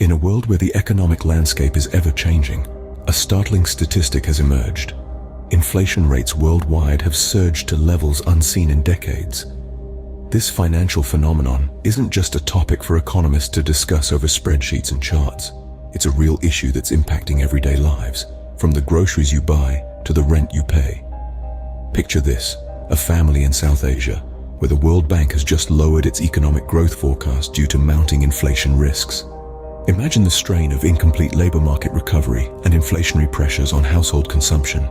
In a world where the economic landscape is ever-changing, a startling statistic has emerged. Inflation rates worldwide have surged to levels unseen in decades. This financial phenomenon isn't just a topic for economists to discuss over spreadsheets and charts. It's a real issue that's impacting everyday lives, from the groceries you buy to the rent you pay. Picture this, a family in South Asia, where the World Bank has just lowered its economic growth forecast due to mounting inflation risks. Imagine the strain of incomplete labor market recovery and inflationary pressures on household consumption,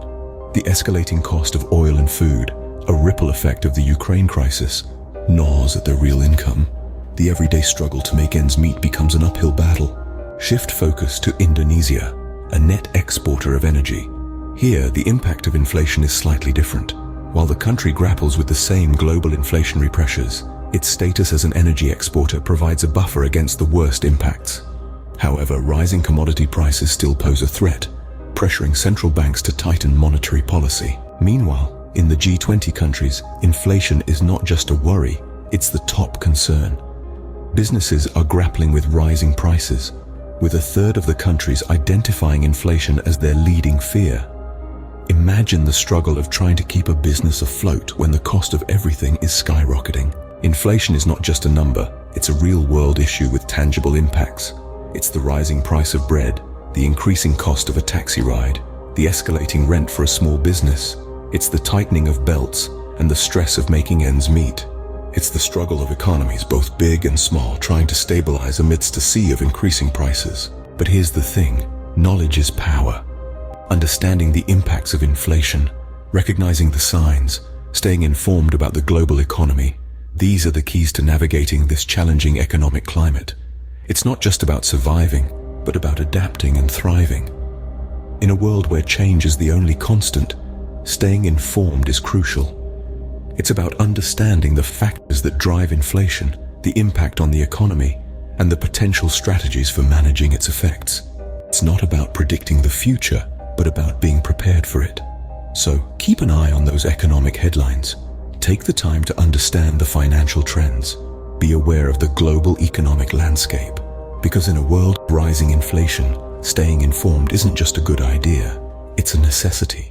the escalating cost of oil and food, a ripple effect of the Ukraine crisis, gnaws at their real income. The everyday struggle to make ends meet becomes an uphill battle. Shift focus to Indonesia, a net exporter of energy. Here, the impact of inflation is slightly different. While the country grapples with the same global inflationary pressures, its status as an energy exporter provides a buffer against the worst impacts. However, rising commodity prices still pose a threat, pressuring central banks to tighten monetary policy. Meanwhile, in the G20 countries, inflation is not just a worry, it's the top concern. Businesses are grappling with rising prices, with a third of the countries identifying inflation as their leading fear. Imagine the struggle of trying to keep a business afloat when the cost of everything is skyrocketing. Inflation is not just a number, it's a real-world issue with tangible impacts. It's the rising price of bread, the increasing cost of a taxi ride, the escalating rent for a small business. It's the tightening of belts and the stress of making ends meet. It's the struggle of economies, both big and small, trying to stabilize amidst a sea of increasing prices. But here's the thing, knowledge is power. Understanding the impacts of inflation, recognizing the signs, staying informed about the global economy, these are the keys to navigating this challenging economic climate. It's not just about surviving, but about adapting and thriving. In a world where change is the only constant, staying informed is crucial. It's about understanding the factors that drive inflation, the impact on the economy, and the potential strategies for managing its effects. It's not about predicting the future, but about being prepared for it. So keep an eye on those economic headlines. Take the time to understand the financial trends. Be aware of the global economic landscape. Because in a world of rising inflation, staying informed isn't just a good idea, it's a necessity.